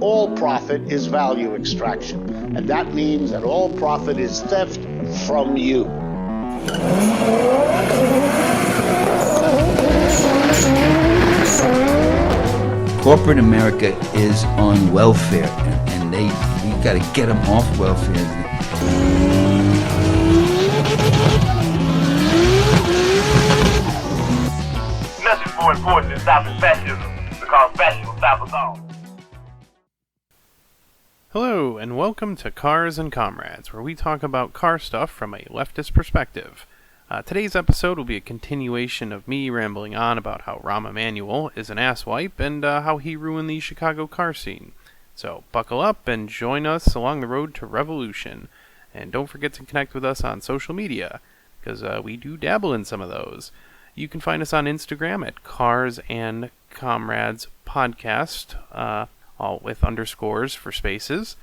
all profit is value extraction. And that means that all profit is theft from you. Corporate America is on welfare, and we got to get them off welfare. Nothing's more important than stopping fascism, because fascism will stop us all. Hello, and welcome to Cars and Comrades, where we talk about car stuff from a leftist perspective. Today's episode will be a continuation of me rambling on about how Rahm Emanuel is an asswipe and how he ruined the Chicago car scene. So buckle up and join us along the road to revolution. And don't forget to connect with us on social media, because we do dabble in some of those. You can find us on Instagram at Cars and Comrades Podcast, all with underscores for spaces.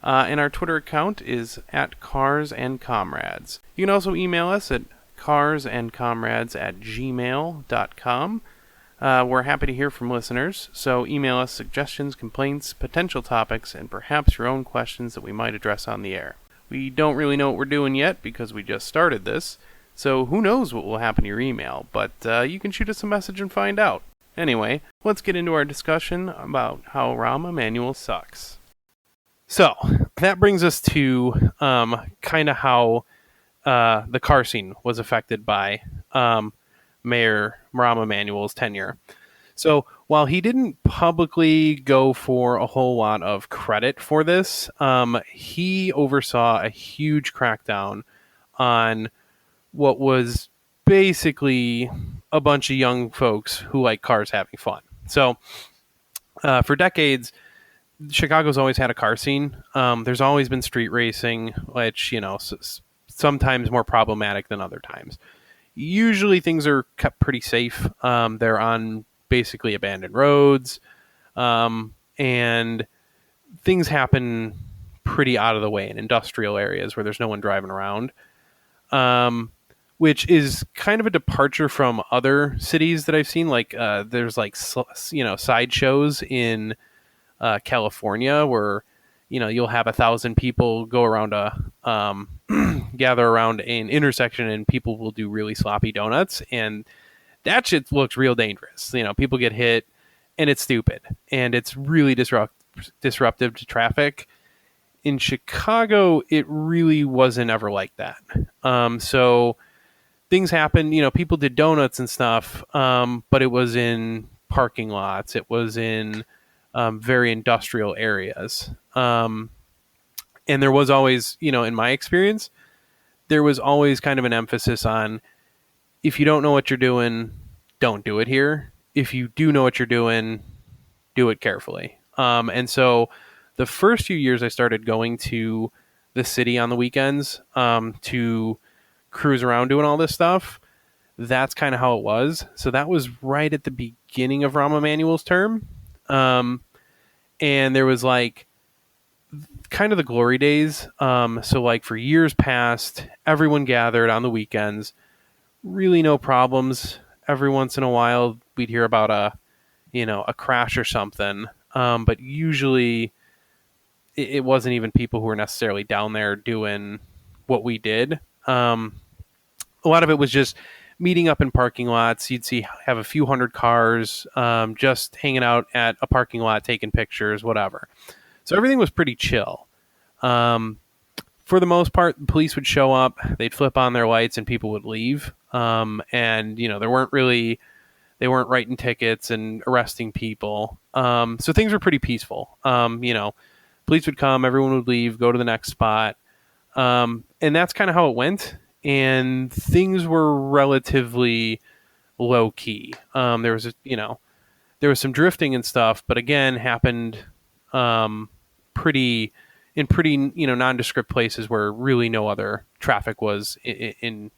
And our Twitter account is at Cars and Comrades. You can also email us at carsandcomrades@gmail.com. We're happy to hear from listeners, so email us suggestions, complaints, potential topics, and perhaps your own questions that we might address on the air. We don't really know what we're doing yet because we just started this, so who knows what will happen to your email, but you can shoot us a message and find out. Anyway, let's get into our discussion about how Rahm Emanuel sucks. So, that brings us to kind of how the car scene was affected by Mayor Rahm Emanuel's tenure. So while he didn't publicly go for a whole lot of credit for this, he oversaw a huge crackdown on what was basically a bunch of young folks who like cars having fun. So for decades, Chicago's always had a car scene. There's always been street racing, which, sometimes more problematic than other times. Usually things are kept pretty safe. They're on basically abandoned roads, and things happen pretty out of the way in industrial areas where there's no one driving around, which is kind of a departure from other cities that I've seen. Like there's like sideshows in California where you'll have 1,000 people go around gather around an intersection, and people will do really sloppy donuts, and that shit looks real dangerous. People get hit, and it's stupid, and it's really disruptive to traffic. In Chicago, it really wasn't ever like that. So things happen. People did donuts and stuff, but it was in parking lots. It was in very industrial areas. And there was always, in my experience, there was always kind of an emphasis on, if you don't know what you're doing, don't do it here. If you do know what you're doing, do it carefully. And so the first few years I started going to the city on the weekends to cruise around doing all this stuff. That's kind of how it was. So that was right at the beginning of Rahm Emanuel's term. And there was like kind of the glory days. So like for years past, everyone gathered on the weekends, really no problems. Every once in a while we'd hear about a crash or something. But usually it wasn't even people who were necessarily down there doing what we did. A lot of it was just meeting up in parking lots. You'd have a few hundred cars, just hanging out at a parking lot, taking pictures, whatever. So everything was pretty chill. For the most part, the police would show up, they'd flip on their lights, and people would leave. And they weren't writing tickets and arresting people. So things were pretty peaceful. Police would come, everyone would leave, go to the next spot. And that's kind of how it went. And things were relatively low key. There was some drifting and stuff, but again, happened pretty nondescript places where really no other traffic was in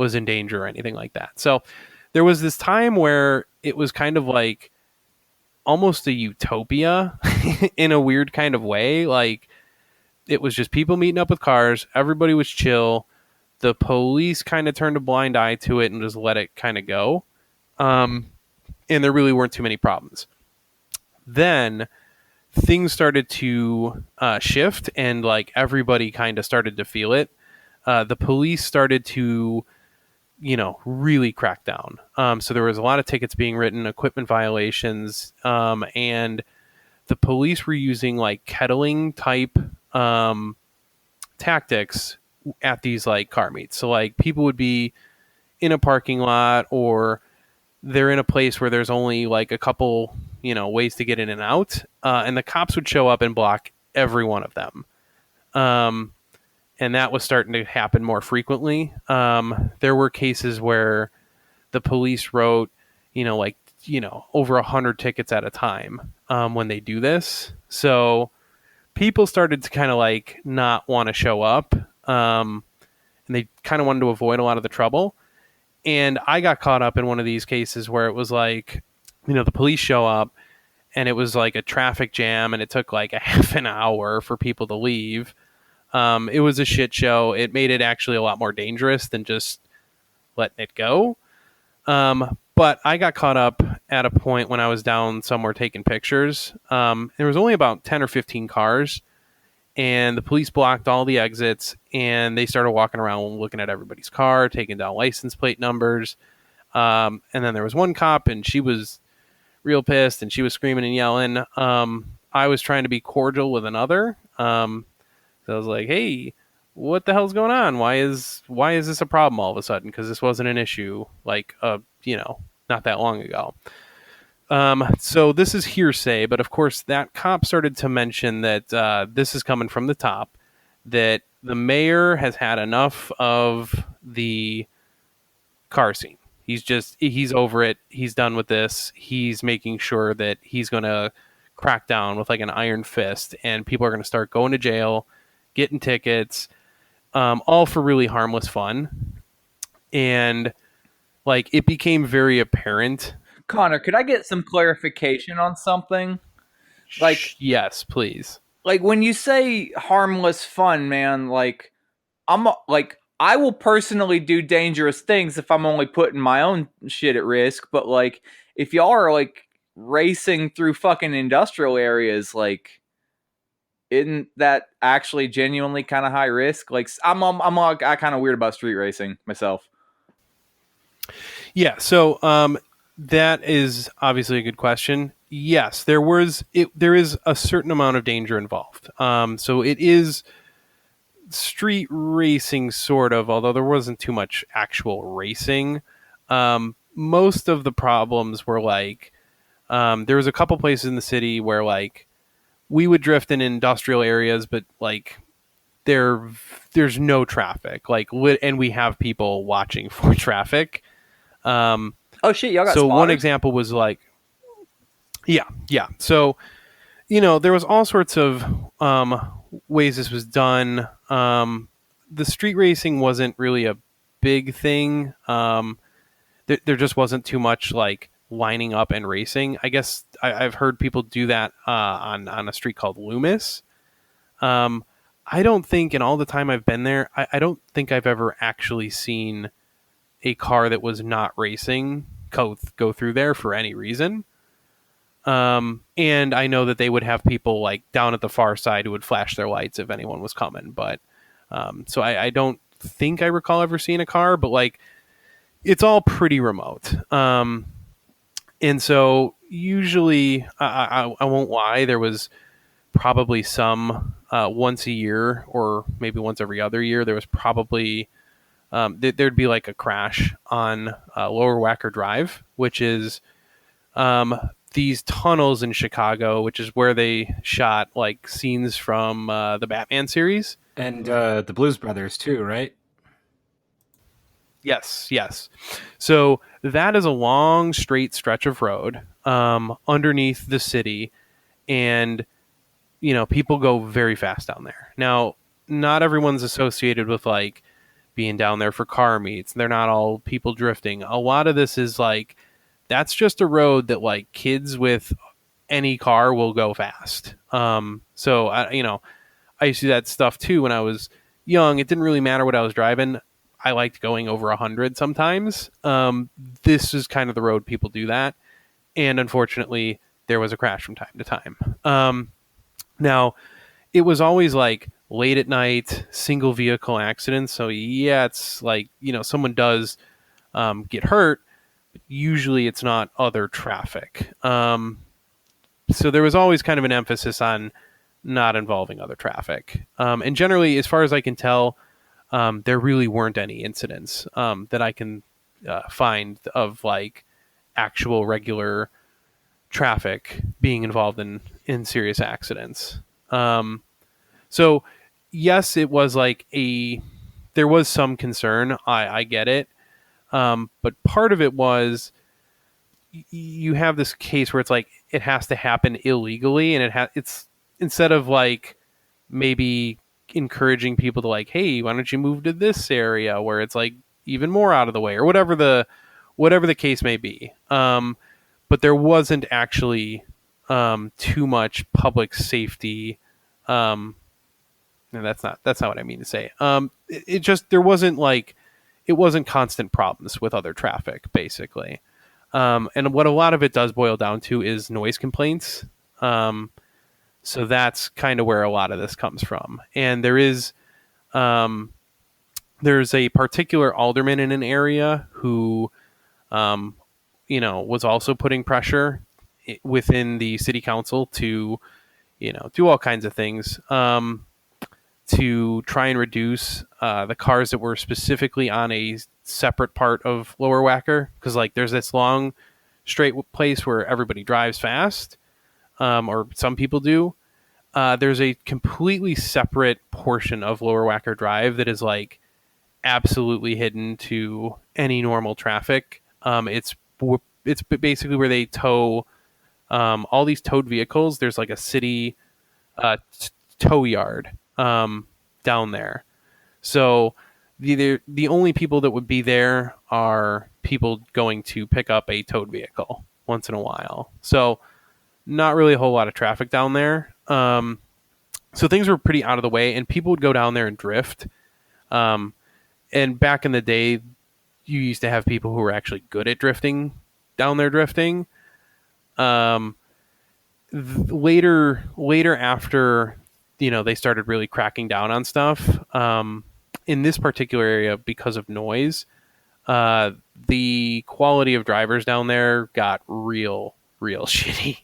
danger or anything like that. So there was this time where it was kind of like almost a utopia in a weird kind of way. Like, it was just people meeting up with cars. Everybody was chill. The police kind of turned a blind eye to it and just let it kind of go. And there really weren't too many problems. Then things started to shift, and like everybody kind of started to feel it. The police started to, really crack down. So there was a lot of tickets being written, equipment violations, and the police were using like kettling type tactics at these like car meets. So like people would be in a parking lot, or they're in a place where there's only like a couple, ways to get in and out, and the cops would show up and block every one of them. And that was starting to happen more frequently. There were cases where the police wrote, over 100 tickets at a time when they do this. So people started to kind of like not want to show up, and they kind of wanted to avoid a lot of the trouble. And I got caught up in one of these cases where it was like, the police show up, and it was like a traffic jam, and it took like a half an hour for people to leave. It was a shit show. It made it actually a lot more dangerous than just letting it go. But I got caught up at a point when I was down somewhere taking pictures. There was only about 10 or 15 cars, and the police blocked all the exits, and they started walking around looking at everybody's car, taking down license plate numbers. And then there was one cop, and she was real pissed, and she was screaming and yelling. I was trying to be cordial with another. So I was like, hey, what the hell's going on? Why is this a problem all of a sudden? Because this wasn't an issue like, not that long ago. So this is hearsay, but of course that cop started to mention that this is coming from the top, that the mayor has had enough of the car scene. He's over it. He's done with this. He's making sure that he's going to crack down with like an iron fist, and people are going to start going to jail, getting tickets, all for really harmless fun. And like it became very apparent. Connor, could I get some clarification on something? Like, yes, please. Like when you say harmless fun, man, like I will personally do dangerous things if I'm only putting my own shit at risk, but like if y'all are like racing through fucking industrial areas, like isn't that actually genuinely kind of high risk? Like I'm kind of weird about street racing myself. Yeah, so that is obviously a good question. Yes, there is a certain amount of danger involved. So it is street racing sort of, although there wasn't too much actual racing. Most of the problems were like there was a couple places in the city where like we would drift in industrial areas, but like there's no traffic, like and we have people watching for traffic. Oh shit, y'all got so spotters? One example was like, yeah. So, there was all sorts of ways this was done. The street racing wasn't really a big thing. There just wasn't too much like lining up and racing. I guess I've heard people do that on a street called Loomis. I don't think, in all the time I've been there, I don't think I've ever actually seen a car that was not racing go through there for any reason. And I know that they would have people like down at the far side who would flash their lights if anyone was coming. But so I don't think I recall ever seeing a car, but like it's all pretty remote. And so usually I won't lie, there was probably some once a year or maybe once every other year, there was probably there'd be like a crash on Lower Wacker Drive, which is these tunnels in Chicago, which is where they shot like scenes from the Batman series. And the Blues Brothers too, right? Yes. So that is a long, straight stretch of road underneath the city, and people go very fast down there. Now, not everyone's associated with like being down there for car meets. They're not all people drifting. A lot of this is like that's just a road that like kids with any car will go fast. So I used to do that stuff too when I was young. It didn't really matter what I was driving. I liked going over 100 sometimes. This is kind of the road people do that. And unfortunately, there was a crash from time to time. Now, it was always like late at night, single vehicle accidents. So yeah, it's like, someone does get hurt. But usually it's not other traffic. So there was always kind of an emphasis on not involving other traffic. And generally, as far as I can tell, there really weren't any incidents that I can find of like actual regular traffic being involved in serious accidents. So yes, it was like there was some concern. I get it. But part of it was you have this case where it's like it has to happen illegally, and it's instead of like maybe encouraging people to like, hey, why don't you move to this area where it's like even more out of the way, or whatever the case may be. But there wasn't actually too much public safety. No, that's not what I mean to say. It just it wasn't constant problems with other traffic, basically. And what a lot of it does boil down to is noise complaints. So that's kind of where a lot of this comes from. And there's a particular alderman in an area who, was also putting pressure within the city council to, do all kinds of things to try and reduce the cars that were specifically on a separate part of Lower Wacker. Because like there's this long straight place where everybody drives fast, or some people do. There's a completely separate portion of Lower Wacker Drive that is like absolutely hidden to any normal traffic. It's basically where they tow all these towed vehicles. There's like a city tow yard down there. So the only people that would be there are people going to pick up a towed vehicle once in a while. So not really a whole lot of traffic down there. So things were pretty out of the way, and people would go down there and drift. And back in the day, you used to have people who were actually good at drifting down there drifting. Later after, they started really cracking down on stuff. In this particular area, because of noise, the quality of drivers down there got real shitty.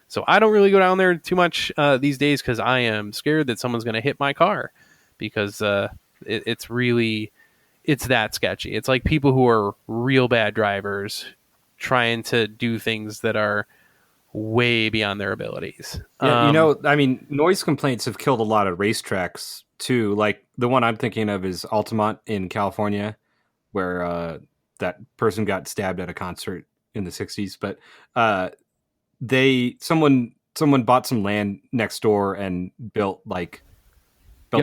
So I don't really go down there too much these days because I am scared that someone's going to hit my car because it's that sketchy. It's like people who are real bad drivers trying to do things that are way beyond their abilities. Yeah, noise complaints have killed a lot of racetracks too. Like the one I'm thinking of is Altamont in California, where that person got stabbed at a concert in the 60s. But someone bought some land next door and built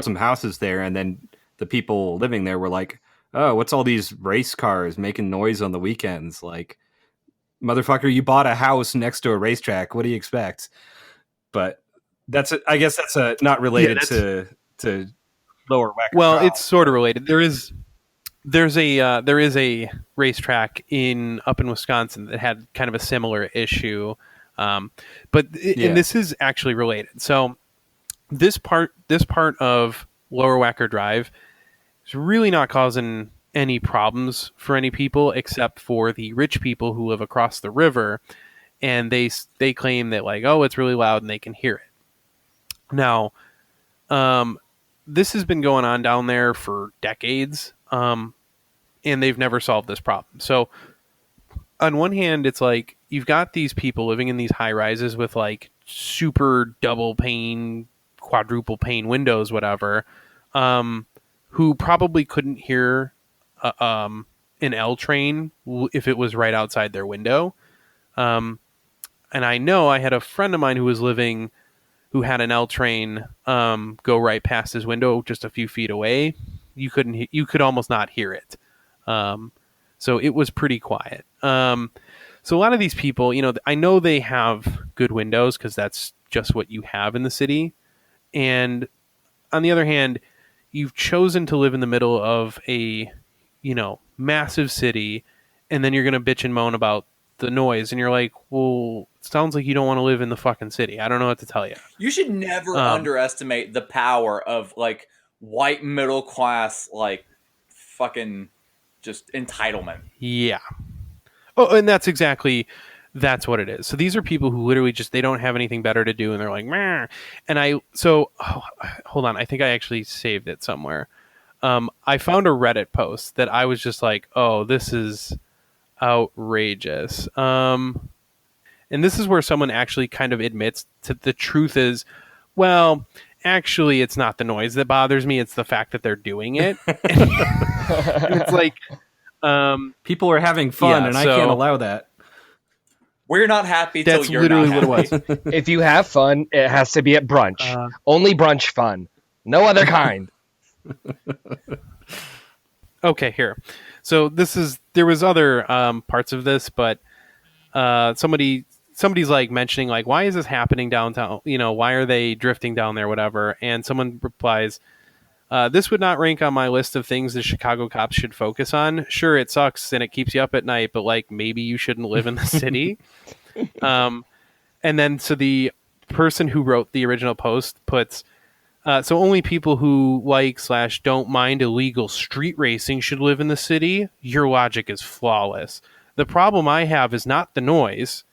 some houses there, and then the people living there were like, oh, what's all these race cars making noise on the weekends? Like, motherfucker, you bought a house next to a racetrack. What do you expect? But I guess that's not related to Lower Wacker. Well, it's sort of related. There is a racetrack up in Wisconsin that had kind of a similar issue. And this is actually related. So this part of Lower Wacker Drive is really not causing any problems for any people except for the rich people who live across the river, and they claim that like, oh, it's really loud and they can hear it. Now, this has been going on down there for decades, and they've never solved this problem. So on one hand, it's like you've got these people living in these high rises with like super double pane, quadruple pane windows, whatever, who probably couldn't hear an L train if it was right outside their window. And I know I had a friend of mine who had an L train go right past his window just a few feet away. You could almost not hear it. So it was pretty quiet. So a lot of these people, I know they have good windows because that's just what you have in the city. And on the other hand, you've chosen to live in the middle of a, massive city, and then you're going to bitch and moan about the noise. And you're like, well, sounds like you don't want to live in the fucking city. I don't know what to tell you. You should never underestimate the power of like white middle class, like fucking just entitlement. Yeah. Oh, and that's what it is. So these are people who literally just, they don't have anything better to do, and they're like, meh. And hold on, I think I actually saved it somewhere. I found a Reddit post that I was just like, oh, this is outrageous. And this is where someone actually kind of admits to the truth is, well, actually, it's not the noise that bothers me. It's the fact that they're doing it. And it's like, people are having fun, and I can't allow that. We're not happy till you're literally not what happy. it was. If you have fun, it has to be at brunch. Only brunch fun. No other kind. Okay, here. So there was other parts of this, but somebody's like mentioning like, why is this happening downtown? You know, why are they drifting down there, whatever? And someone replies, this would not rank on my list of things the Chicago cops should focus on. Sure, it sucks and it keeps you up at night, but like maybe you shouldn't live in the city. And then so the person who wrote the original post puts, so only people who like/don't mind illegal street racing should live in the city. Your logic is flawless. The problem I have is not the noise.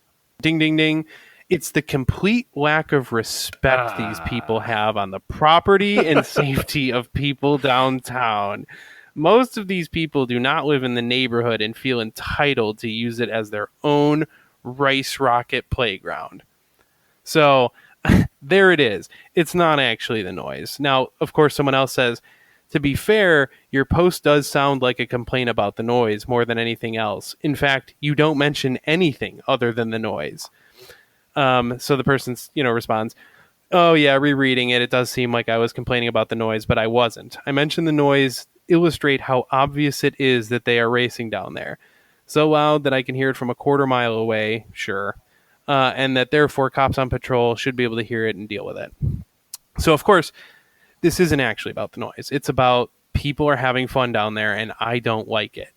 Ding, ding, ding. It's the complete lack of respect these people have on the property and safety of people downtown. Most of these people do not live in the neighborhood and feel entitled to use it as their own rice rocket playground. So there it is. It's not actually the noise. Now, of course, someone else says, to be fair, your post does sound like a complaint about the noise more than anything else. In fact, you don't mention anything other than the noise. So the person, responds, oh yeah, rereading it, it does seem like I was complaining about the noise, but I wasn't. I mentioned the noise illustrate how obvious it is that they are racing down there. So loud that I can hear it from a quarter mile away, sure. And that therefore cops on patrol should be able to hear it and deal with it. So of course, this isn't actually about the noise. It's about people are having fun down there and I don't like it.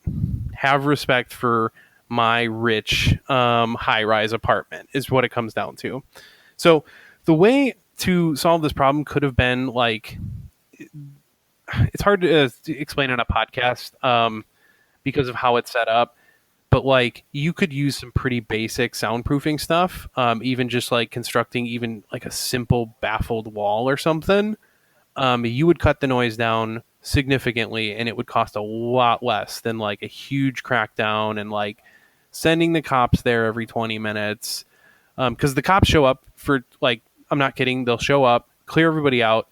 Have respect for my rich high-rise apartment is what it comes down to. So the way to solve this problem could have been like, it's hard to explain on a podcast because of how it's set up, but like you could use some pretty basic soundproofing stuff, even just like constructing even like a simple baffled wall or something. You would cut the noise down significantly and it would cost a lot less than like a huge crackdown and like sending the cops there every 20 minutes. Because the cops show up for like, I'm not kidding, they'll show up, clear everybody out,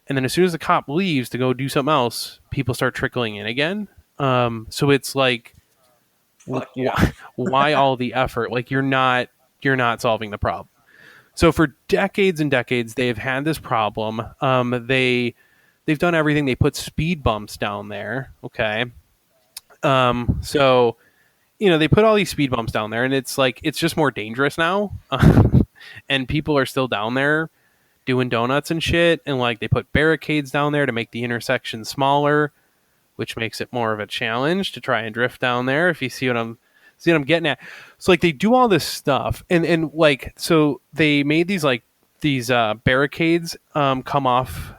and then as soon as the cop leaves to go do something else, people start trickling in again. So it's like, why all the effort? Like you're not solving the problem. So for decades and decades, they've had this problem. They've done everything. They put speed bumps down there. Okay. So, they put all these speed bumps down there and it's like, it's just more dangerous now. And people are still down there doing donuts and shit. And like, they put barricades down there to make the intersection smaller, which makes it more of a challenge to try and drift down there. If you see what I'm getting at. So like they do all this stuff and like, so they made these barricades, come off,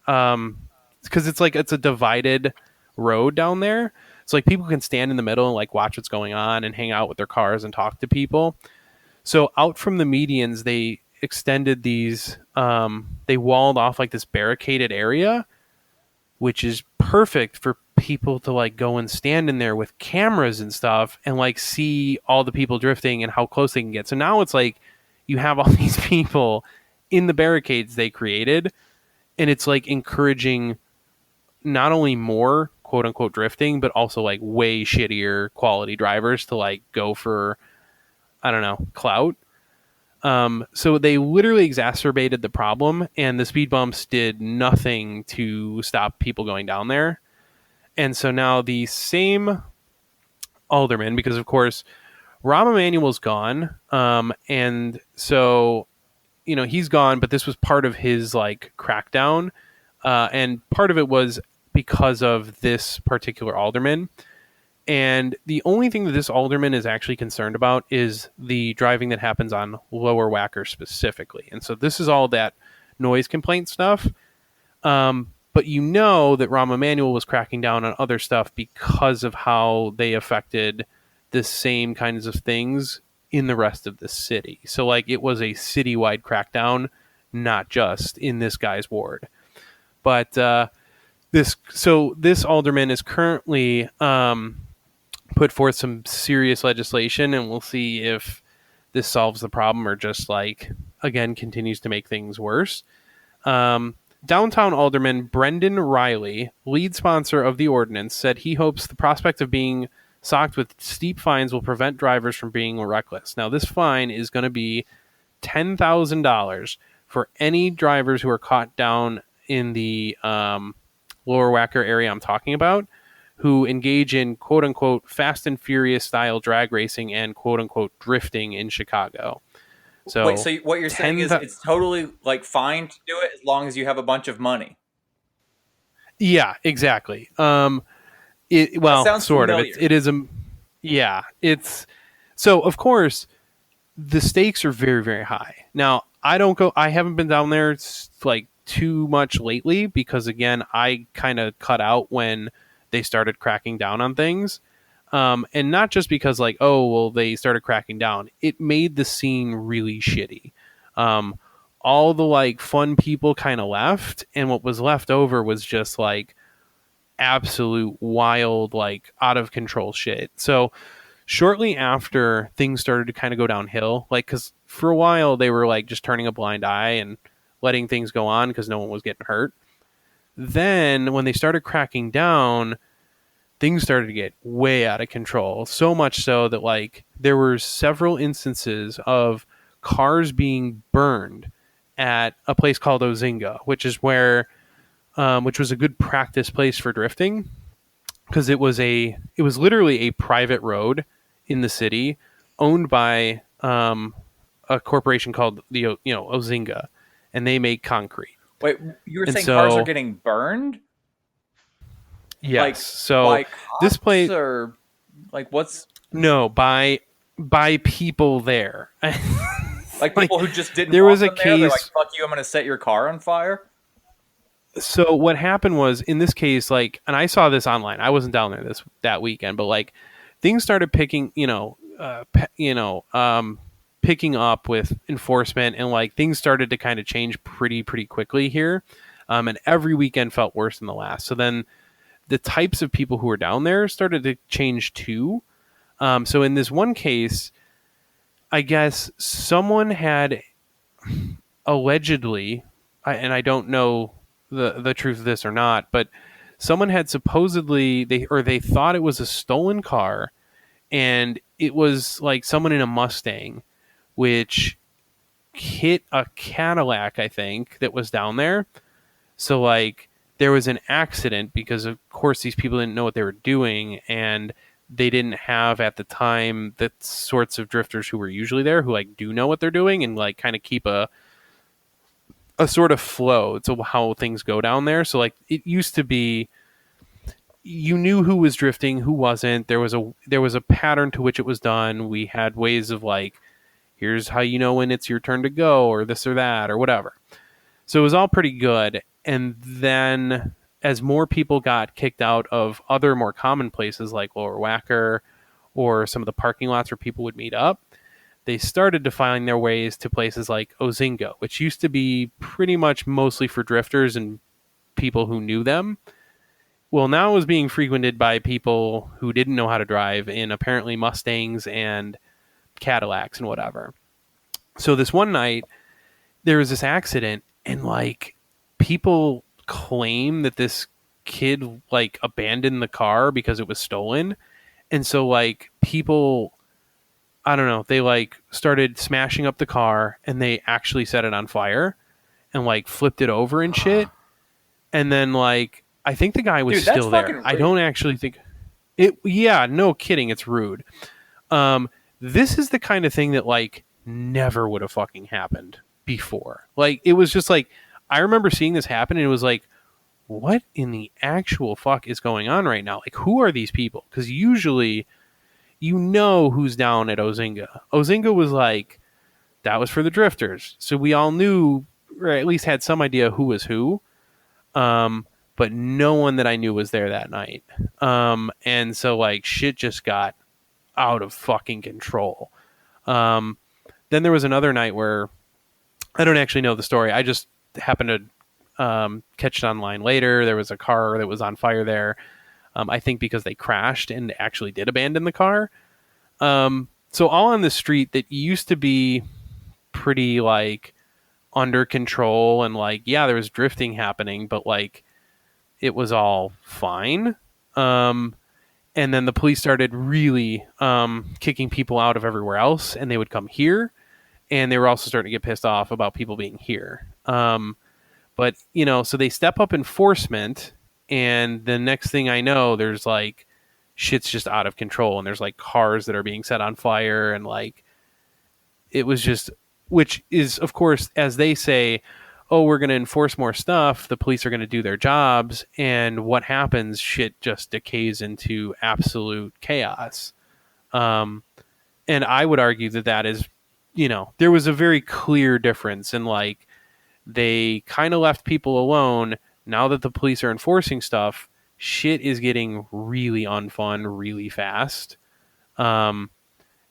cause it's like, it's a divided road down there. So like people can stand in the middle and like watch what's going on and hang out with their cars and talk to people. So out from the medians, they extended these, they walled off like this barricaded area, which is perfect for people to like go and stand in there with cameras and stuff and like see all the people drifting and how close they can get. So now it's like you have all these people in the barricades they created and it's like encouraging not only more quote unquote drifting, but also like way shittier quality drivers to like go for, I don't know, clout. So they literally exacerbated the problem and the speed bumps did nothing to stop people going down there. And so now the same alderman, because of course Rahm Emanuel's gone. And so, he's gone, but this was part of his like crackdown. And part of it was because of this particular alderman. And the only thing that this alderman is actually concerned about is the driving that happens on Lower Wacker specifically. And so this is all that noise complaint stuff. But you know that Rahm Emanuel was cracking down on other stuff because of how they affected the same kinds of things in the rest of the city. So like it was a citywide crackdown, not just in this guy's ward. But this alderman is currently put forth some serious legislation, and we'll see if this solves the problem or just like again continues to make things worse. Downtown Alderman Brendan Riley, lead sponsor of the ordinance, said he hopes the prospect of being socked with steep fines will prevent drivers from being reckless. Now, this fine is going to be $10,000 for any drivers who are caught down in the Lower Wacker area I'm talking about, who engage in quote-unquote Fast and Furious style drag racing and quote-unquote drifting in Chicago. So, wait, so what you're saying is it's totally like fine to do it as long as you have a bunch of money. Yeah, exactly. Well, sort familiar. of. It is a, yeah. It's so of course the stakes are very, very high. Now I haven't been down there like too much lately because again I kind of cut out when they started cracking down on things. And not just because like, oh, well, they started cracking down. It made the scene really shitty. All the like fun people kind of left. And what was left over was just like absolute wild, like out of control shit. So shortly after things started to kind of go downhill, like, cause for a while they were like just turning a blind eye and letting things go on because no one was getting hurt. Then when they started cracking down, things started to get way out of control. So much so that like there were several instances of cars being burned at a place called Ozinga, which is where, which was a good practice place for drifting because it was literally a private road in the city owned by a corporation called Ozinga, and they make concrete. Wait, you were saying cars are getting burned? Yes. Like, so by cops this place, or like what's by people there, like people who just didn't. There was a case. They're like, fuck you! I'm going to set your car on fire. So what happened was in this case, like, and I saw this online. I wasn't down there that weekend, but like things started picking up with enforcement, and like things started to kind of change pretty quickly here, and every weekend felt worse than the last. So then the types of people who were down there started to change too. So in this one case, I guess someone had allegedly, and I don't know the truth of this or not, but someone had supposedly they thought it was a stolen car, and it was like someone in a Mustang, which hit a Cadillac, I think, that was down there. So like there was an accident because of course these people didn't know what they were doing, and they didn't have at the time the sorts of drifters who were usually there who like do know what they're doing and like kind of keep a sort of flow to how things go down there. So like it used to be you knew who was drifting, who wasn't. There was a pattern to which it was done. We had ways of like, here's how you know when it's your turn to go or this or that or whatever. So it was all pretty good. And then as more people got kicked out of other more common places like Lower Wacker or some of the parking lots where people would meet up, they started to find their ways to places like Ozinga, which used to be pretty much mostly for drifters and people who knew them. Well, now it was being frequented by people who didn't know how to drive in apparently Mustangs and Cadillacs and whatever. So this one night, there was this accident, and like people claim that this kid like abandoned the car because it was stolen. And so like people, I don't know, they like started smashing up the car, and they actually set it on fire and like flipped it over and shit. And then like I think the guy was still there. I don't actually think it. Yeah, no kidding. It's rude. This is the kind of thing that like never would have fucking happened before. Like it was just like I remember seeing this happen, and it was like, what in the actual fuck is going on right now? Like, who are these people? Because usually you know who's down at Ozinga. Ozinga was like, that was for the drifters. So we all knew, or at least had some idea who was who. But no one that I knew was there that night. And so, like, shit just got out of fucking control. Then there was another night where I don't actually know the story. I just happened to catch it online later. There was a car that was on fire there. I think because they crashed and actually did abandon the car. So all on the street that used to be pretty like under control and like, yeah, there was drifting happening, but like it was all fine. And then the police started really kicking people out of everywhere else, and they would come here, and they were also starting to get pissed off about people being here. But, you know, so they step up enforcement, and the next thing I know, there's like shit's just out of control, and there's like cars that are being set on fire, and like it was just, which is, of course, as they say, oh, we're going to enforce more stuff, the police are going to do their jobs, and what happens, shit just decays into absolute chaos. And I would argue that that is, you know, there was a very clear difference in like, they kind of left people alone. Now that the police are enforcing stuff, shit is getting really unfun really fast. And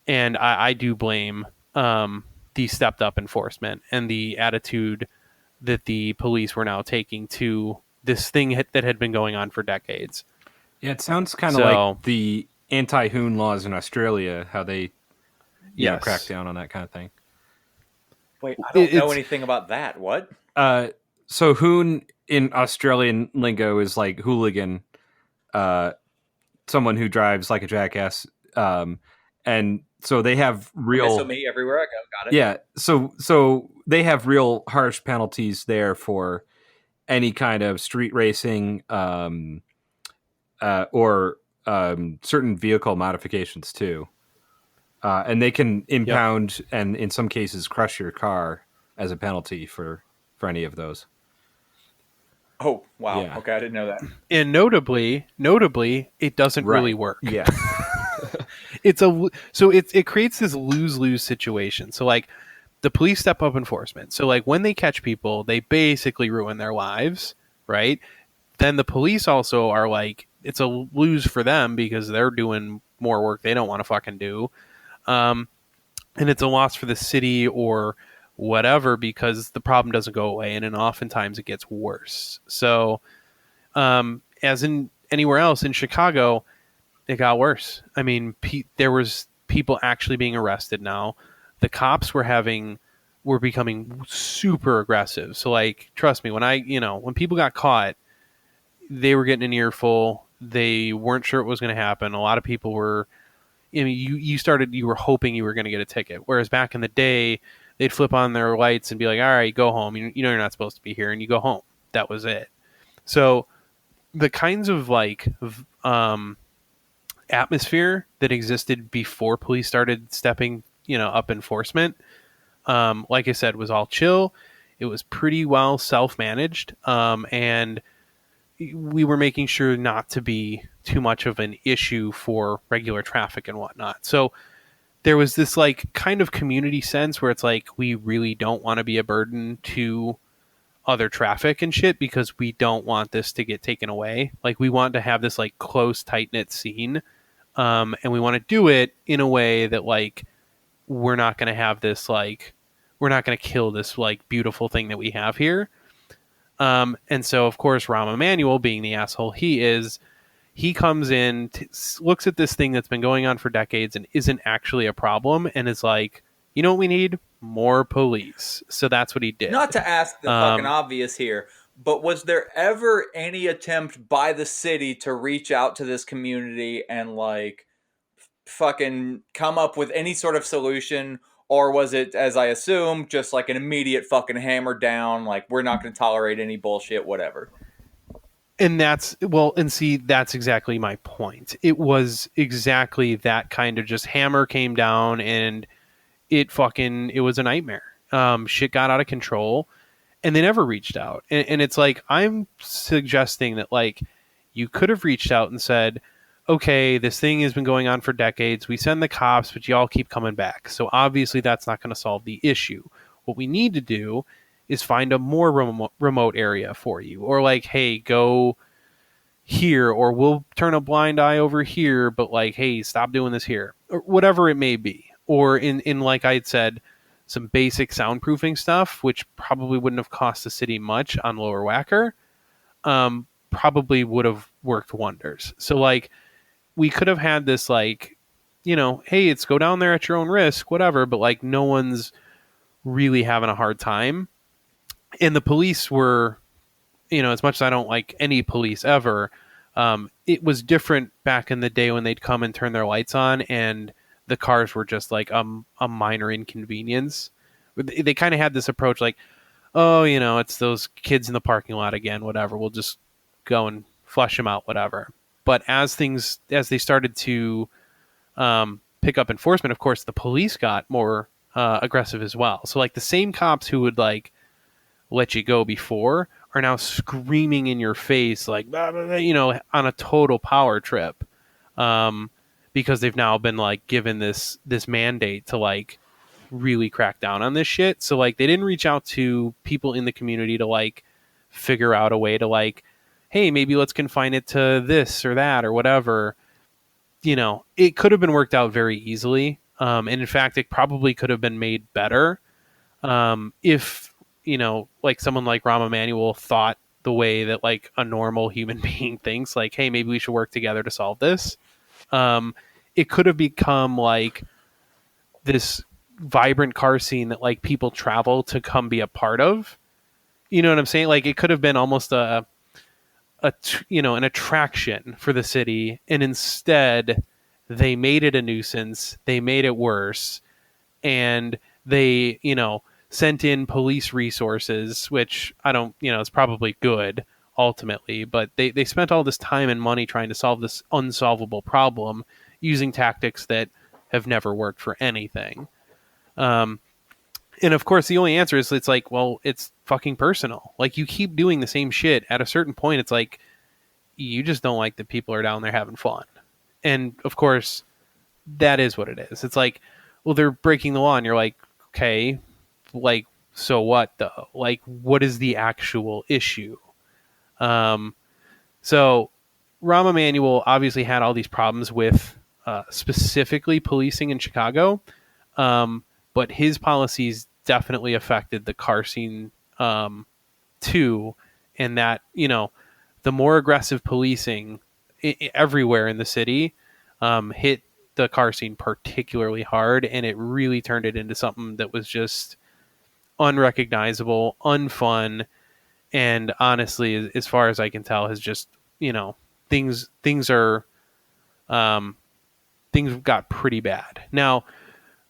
I do blame the stepped up enforcement and the attitude that the police were now taking to this thing that had been going on for decades. Yeah, it sounds kind of like the anti-hoon laws in Australia, how they crack down on that kind of thing. Wait, I don't know anything about that. What? So hoon in Australian lingo is like hooligan, someone who drives like a jackass. And so they have real... So me everywhere I go, got it. Yeah, so they have real harsh penalties there for any kind of street racing or certain vehicle modifications too. And they can impound and in some cases crush your car as a penalty for any of those. Oh, wow. Yeah. Okay, I didn't know that. And notably, it doesn't really work. Yeah. It creates this lose-lose situation. So like the police step up enforcement. So like when they catch people, they basically ruin their lives, right? Then the police also are like, it's a lose for them because they're doing more work they don't want to fucking do. And it's a loss for the city or whatever because the problem doesn't go away, and oftentimes it gets worse. So as in anywhere else in Chicago, it got worse. I mean, there was people actually being arrested now. The cops were becoming super aggressive. So like, trust me, when people got caught, they were getting an earful. They weren't sure what was going to happen. A lot of people were, I mean, you were hoping you were going to get a ticket. Whereas back in the day, they'd flip on their lights and be like, all right, go home. You know, you're not supposed to be here, and you go home. That was it. So the kinds of like, atmosphere that existed before police started stepping, up enforcement, like I said, was all chill. It was pretty well self-managed, and we were making sure not to be too much of an issue for regular traffic and whatnot. So there was this like kind of community sense where it's like, we really don't want to be a burden to other traffic and shit because we don't want this to get taken away. Like we want to have this like close, tight-knit scene. And we want to do it in a way that like, we're not going to have this, like, we're not going to kill this like beautiful thing that we have here. And so of course, Rahm Emanuel, being the asshole he comes in, looks at this thing that's been going on for decades and isn't actually a problem, and is like, you know what we need? More police. So that's what he did. Not to ask the fucking obvious here, but was there ever any attempt by the city to reach out to this community and like fucking come up with any sort of solution? Or was it, as I assume, just like an immediate fucking hammer down, like we're not going to tolerate any bullshit, whatever? And that's exactly my point. It was exactly that kind of just hammer came down, and it was a nightmare. Shit got out of control. and they never reached out. And it's like, I'm suggesting that like you could have reached out and said, okay, this thing has been going on for decades. We send the cops, but y'all keep coming back. So obviously that's not going to solve the issue. What we need to do is find a more remote area for you, or like, hey, go here, or we'll turn a blind eye over here, but like, hey, stop doing this here, or whatever it may be. Or in like I had said, some basic soundproofing stuff, which probably wouldn't have cost the city much on Lower Wacker, probably would have worked wonders. So like, we could have had this like, hey, it's go down there at your own risk, whatever, but like no one's really having a hard time. And the police were, as much as I don't like any police ever, it was different back in the day when they'd come and turn their lights on and the cars were just like a minor inconvenience. They kind of had this approach like, oh, it's those kids in the parking lot again, whatever. We'll just go and flush them out, whatever. But as they started to pick up enforcement, of course, the police got more aggressive as well. So like the same cops who would like let you go before are now screaming in your face like, blah, blah, blah, on a total power trip, because they've now been like given this mandate to like really crack down on this shit. So like they didn't reach out to people in the community to like figure out a way to like, hey, maybe let's confine it to this or that or whatever. It could have been worked out very easily. And in fact, it probably could have been made better if, like someone like Rahm Emanuel thought the way that like a normal human being thinks, like, hey, maybe we should work together to solve this. It could have become like this vibrant car scene that like people travel to come be a part of. You know what I'm saying? Like it could have been almost an attraction for the city, and instead they made it a nuisance. They made it worse, and they sent in police resources, which I don't is probably good ultimately, but they spent all this time and money trying to solve this unsolvable problem using tactics that have never worked for anything. And of course, the only answer is it's like, well, it's fucking personal. Like you keep doing the same shit. At a certain point, it's like you just don't like that people are down there having fun. And of course, that is what it is. It's like, well, they're breaking the law, and you're like, okay, like, so what though? Like, what is the actual issue? So Rahm Emanuel obviously had all these problems with specifically policing in Chicago. But his policies definitely affected the car scene too, and that the more aggressive policing everywhere in the city hit the car scene particularly hard, and it really turned it into something that was just unrecognizable, unfun, and honestly, as far as I can tell, has just things got pretty bad. Now,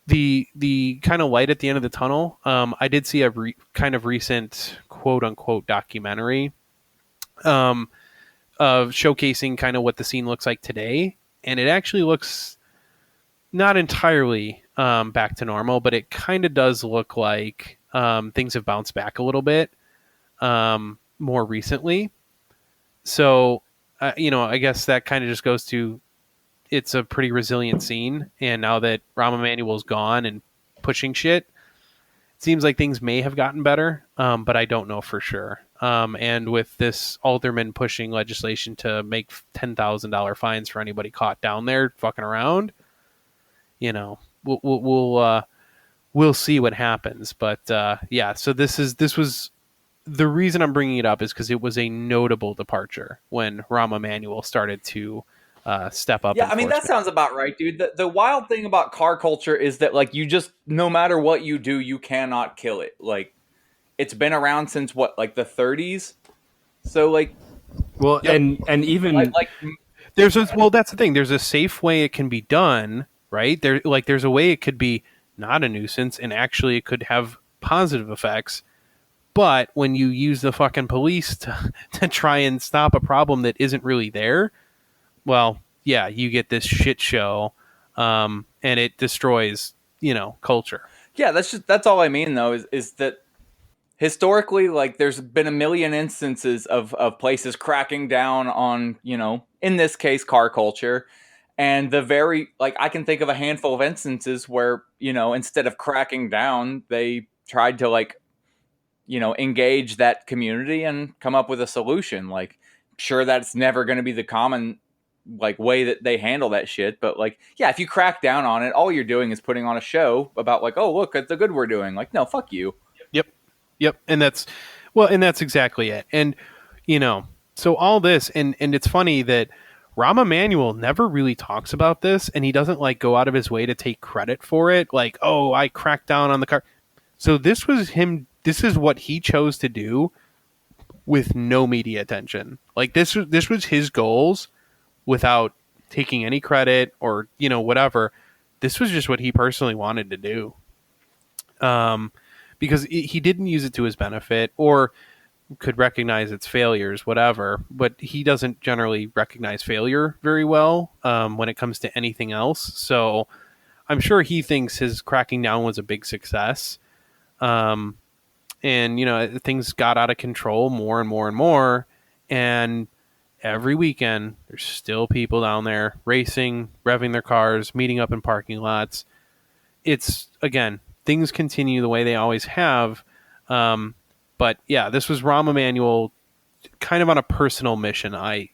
the kind of light at the end of the tunnel, I did see a kind of recent quote unquote documentary of showcasing kind of what the scene looks like today, and it actually looks not entirely back to normal, but it kind of does look like things have bounced back a little bit more recently. So I guess that kind of just goes to it's a pretty resilient scene, and now that Rahm Emanuel's gone and pushing shit, it seems like things may have gotten better, but I don't know for sure. And with this alderman pushing legislation to make $10,000 fines for anybody caught down there fucking around, we'll see what happens. But yeah, so this was the reason I'm bringing it up is because it was a notable departure when Rahm Emanuel started to step up. Yeah, I mean, that sounds about right, dude. The wild thing about car culture is that, like, you just, no matter what you do, you cannot kill it. Like, it's been around since, what, like, the 30s? So, like... Well, yep. and even... Like that's the thing. There's a safe way it can be done, right? There's a way it could be not a nuisance, and actually it could have positive effects. But when you use the fucking police to try and stop a problem that isn't really there... well, yeah, you get this shit show, and it destroys, culture. Yeah, that's all I mean, though, is that historically, like, there's been a million instances of places cracking down on, in this case, car culture. And I can think of a handful of instances where, instead of cracking down, they tried to, like, engage that community and come up with a solution. Like, sure, that's never going to be the common, like, way that they handle that shit. But, like, yeah, if you crack down on it, all you're doing is putting on a show about, like, oh, look at the good we're doing. Like, no, fuck you. Yep. And that's exactly it. And, so all this, and it's funny that Rahm Emanuel never really talks about this, and he doesn't, like, go out of his way to take credit for it. Like, oh, I cracked down on the car. So this was him. This is what he chose to do with no media attention. Like, this was his goals without taking any credit or, whatever. This was just what he personally wanted to do. Because he didn't use it to his benefit or could recognize its failures, whatever. But he doesn't generally recognize failure very well when it comes to anything else. So I'm sure he thinks his cracking down was a big success. And, things got out of control more and more and more. And every weekend, there's still people down there racing, revving their cars, meeting up in parking lots. It's, again, things continue the way they always have. But yeah, this was Rahm Emanuel kind of on a personal mission. I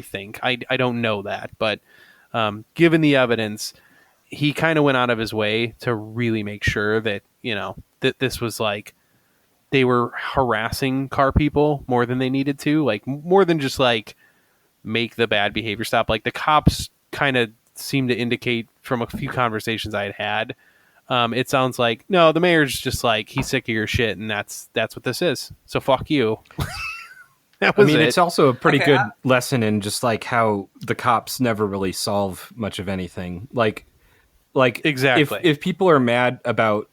think I don't know that, but given the evidence, he kind of went out of his way to really make sure that, that this was like, they were harassing car people more than they needed to, like more than just like make the bad behavior stop. Like the cops kind of seemed to indicate from a few conversations I had, it sounds like, no, the mayor's just like, he's sick of your shit, and that's what this is. So fuck you. It's also a pretty good lesson in just like how the cops never really solve much of anything. Like exactly. If people are mad about,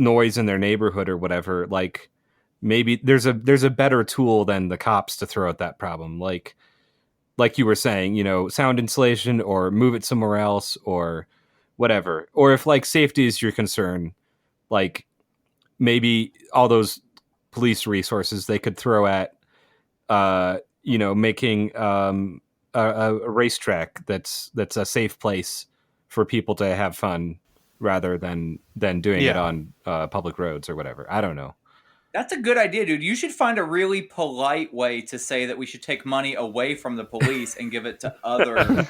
noise in their neighborhood or whatever, like maybe there's a better tool than the cops to throw at that problem. Like you were saying, sound insulation, or move it somewhere else, or whatever. Or if like safety is your concern, like maybe all those police resources they could throw at, making a racetrack that's a safe place for people to have fun, rather than doing it on public roads or whatever. I don't know. That's a good idea, dude. You should find a really polite way to say that we should take money away from the police and give it to other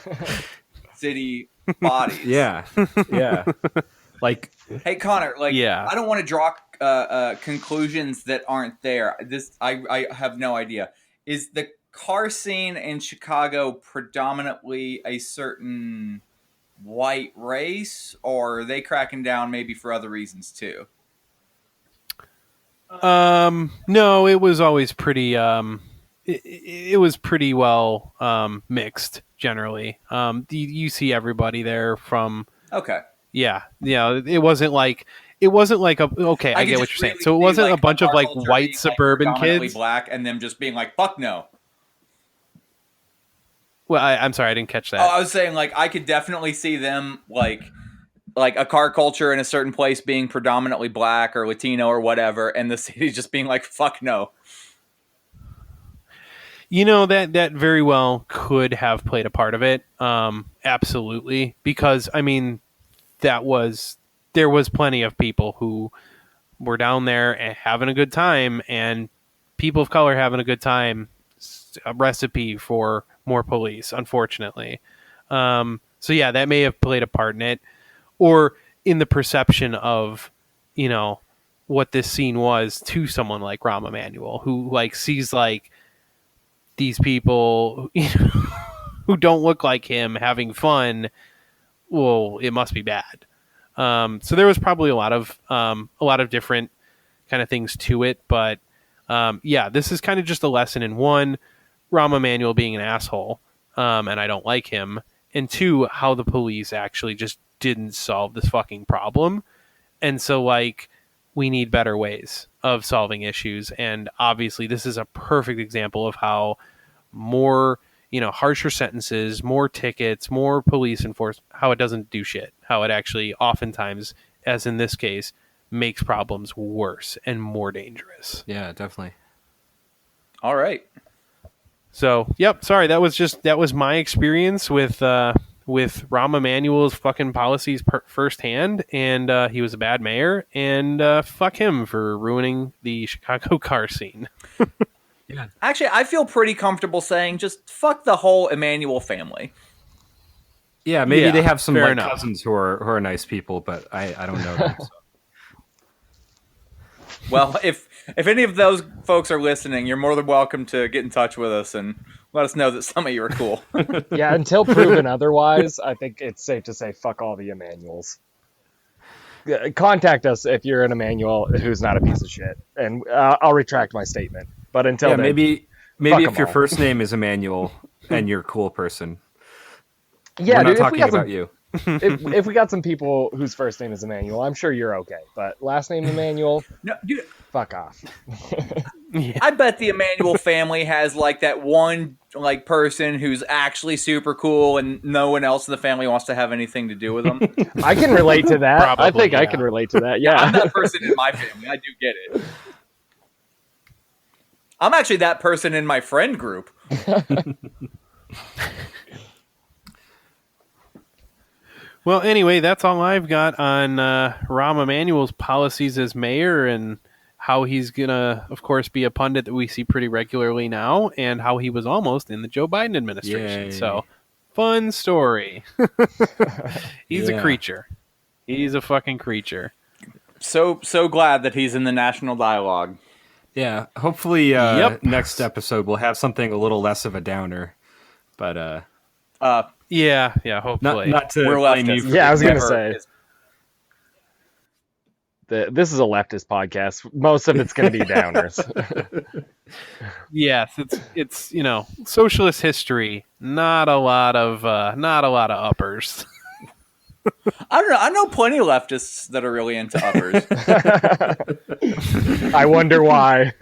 city bodies. Yeah. Like, hey, Connor, yeah. I don't want to draw conclusions that aren't there. I have no idea. Is the car scene in Chicago predominantly a certain white race, or are they cracking down maybe for other reasons too? No, it was always pretty it was pretty well mixed generally. You see everybody there from Okay. Yeah, it wasn't like a okay, I get what you're saying. So it wasn't like a bunch of like white suburban kids, black, and them just being like, fuck no. Well, I'm sorry, I didn't catch that. Oh, I was saying, like, I could definitely see them like a car culture in a certain place being predominantly black or Latino or whatever, and the city just being like, fuck no. That very well could have played a part of it. Absolutely, because there was plenty of people who were down there and having a good time, and people of color having a good time. A recipe for more police, unfortunately. So yeah, that may have played a part in it, or in the perception of, what this scene was to someone like Rahm Emanuel, who like sees like these people who don't look like him having fun. Well, it must be bad. So there was probably a lot of different kind of things to it, but yeah, this is kind of just a lesson in one, Rahm Emanuel being an asshole, and I don't like him, and two, how the police actually just didn't solve this fucking problem, and so like we need better ways of solving issues, and obviously this is a perfect example of how more, harsher sentences, more tickets, more police enforcement, how it doesn't do shit, how it actually oftentimes, as in this case, makes problems worse and more dangerous. Yeah, definitely. All right. So, yep, sorry, that was my experience with Rahm Emanuel's fucking policies firsthand, and he was a bad mayor, and fuck him for ruining the Chicago car scene. Yeah. Actually, I feel pretty comfortable saying just fuck the whole Emanuel family. Yeah, maybe Yeah, they have some fair like enough. cousins who are nice people, but I don't know them. So. Well, if any of those folks are listening, you're more than welcome to get in touch with us and let us know that some of you are cool. Yeah, until proven otherwise, I think it's safe to say fuck all the Emanuels. Yeah, contact us if you're an Emanuel who's not a piece of shit, and I'll retract my statement. But until then, maybe fuck if 'em your all. first name is Emmanuel and you're a cool person, yeah, we're not dude, talking about you. if we got some people whose first name is Emmanuel, I'm sure you're okay. But last name Emmanuel, No, dude, fuck off. I bet the Emanuel family has like that one like person who's actually super cool and no one else in the family wants to have anything to do with them. I can relate to that. I Probably, think I yeah. can relate to that. Yeah. I'm that person in my family. I do get it. I'm actually that person in my friend group. Well, anyway, that's all I've got on Rahm Emanuel's policies as mayor and how he's going to, of course, be a pundit that we see pretty regularly now and how he was almost in the Joe Biden administration. Yay. So, fun story. He's a Yeah. creature. He's a fucking creature. So glad that he's in the national dialogue. Yeah, hopefully Yep. next episode we'll have something a little less of a downer. But Yeah, hopefully. not to We're blame you. leftists. For, Yeah, I was gonna Never say. is- This is a leftist podcast. Most of it's going to be downers. Yes, it's socialist history. Not a lot of uppers. I don't know. I know plenty of leftists that are really into uppers. I wonder why.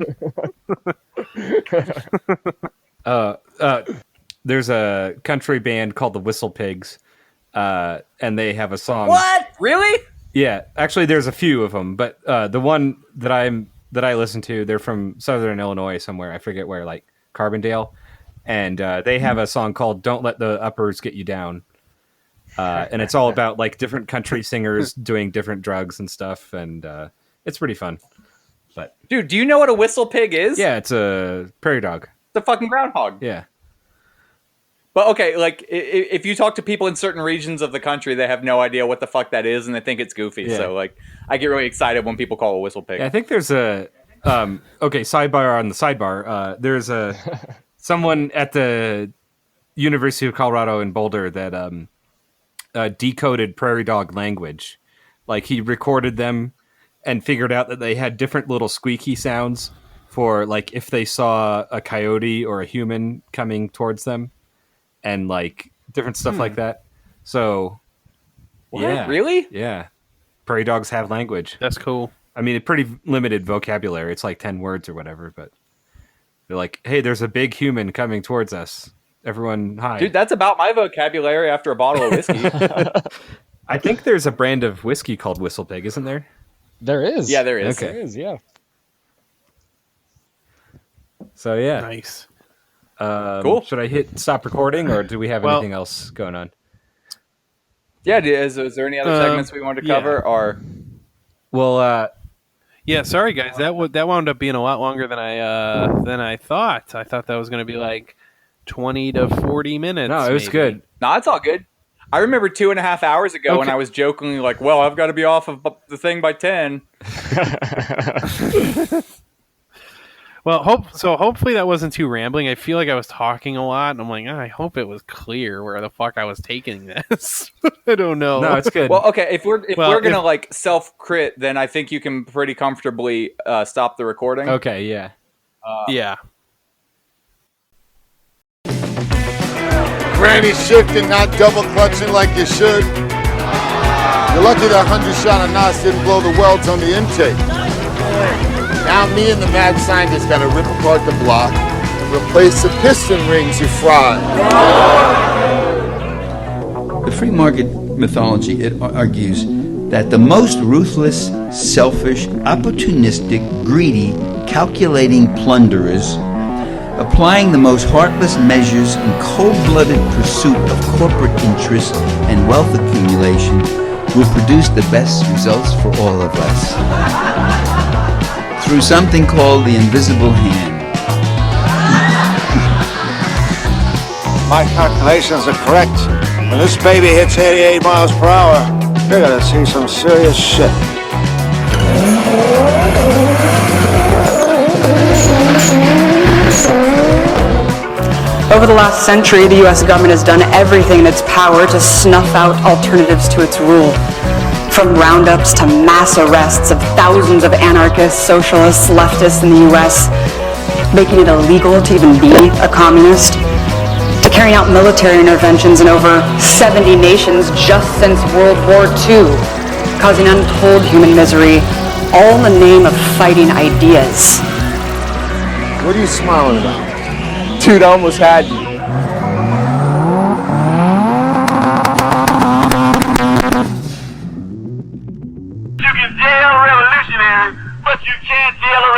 there's a country band called the Whistle Pigs, and they have a song. What? Really? Yeah, actually, there's a few of them, but the one that I listen to, they're from Southern Illinois somewhere. I forget where, like Carbondale, and they have a song called "Don't Let the Uppers Get You Down," and it's all about like different country singers doing different drugs and stuff, and it's pretty fun. But Dude, do you know what a whistle pig is? yeah, it's a prairie dog. The fucking groundhog. Yeah. But okay, like if you talk to people in certain regions of the country, they have no idea what the fuck that is, and they think it's goofy. Yeah. So like, I get really excited when people call a whistle pig. Yeah, I think there's a okay, sidebar on the sidebar. There's a someone at the University of Colorado in Boulder that decoded prairie dog language. Like he recorded them and figured out that they had different little squeaky sounds for like if they saw a coyote or a human coming towards them, and like different stuff like that. So What? yeah, Really? yeah, prairie dogs have language. That's cool. I mean, a pretty limited vocabulary. It's like 10 words or whatever, but they're like, hey, there's a big human coming towards us. Everyone, hi. Dude, that's about my vocabulary after a bottle of whiskey. I think there's a brand of whiskey called Whistle Pig, isn't there? There is. Yeah, there is. Okay. There is, yeah. So, yeah. Nice. Cool. Should I hit stop recording, or do we have Well- anything else going on? Yeah, is there any other segments we wanted to cover? Or Well, Yeah, sorry guys. That wound up being a lot longer than I thought. I thought that was going to be like 20 to 40 minutes. no, it was maybe. good. no, it's all good. I remember 2.5 hours ago when Okay. I was jokingly like, "Well, I've got to be off of the thing by 10." Well, hopefully that wasn't too rambling. I feel like I was talking a lot, and I'm like, I hope it was clear where the fuck I was taking this. I don't know. No, it's good. Well, okay, if we're Well, gonna like self crit, then I think you can pretty comfortably stop the recording. okay, yeah. Yeah. Granny shifting, not double clutching like you should. You're lucky that 100-shot of NOS didn't blow the welds on the intake. Now me and the mad scientist gotta rip apart the block, replace the piston rings you fried. The free market mythology, it argues that the most ruthless, selfish, opportunistic, greedy, calculating plunderers, applying the most heartless measures in cold-blooded pursuit of corporate interests and wealth accumulation, will produce the best results for all of us. Through something called the invisible hand. My calculations are correct. When this baby hits 88 miles per hour, you're gonna see some serious shit. Over the last century, the U.S. government has done everything in its power to snuff out alternatives to its rule. From roundups to mass arrests of thousands of anarchists, socialists, leftists in the U.S., making it illegal to even be a communist, to carrying out military interventions in over 70 nations just since World War II, causing untold human misery, all in the name of fighting ideas. What are you smiling about? Dude, I almost had you. You can jail revolutionaries, but you can't jail a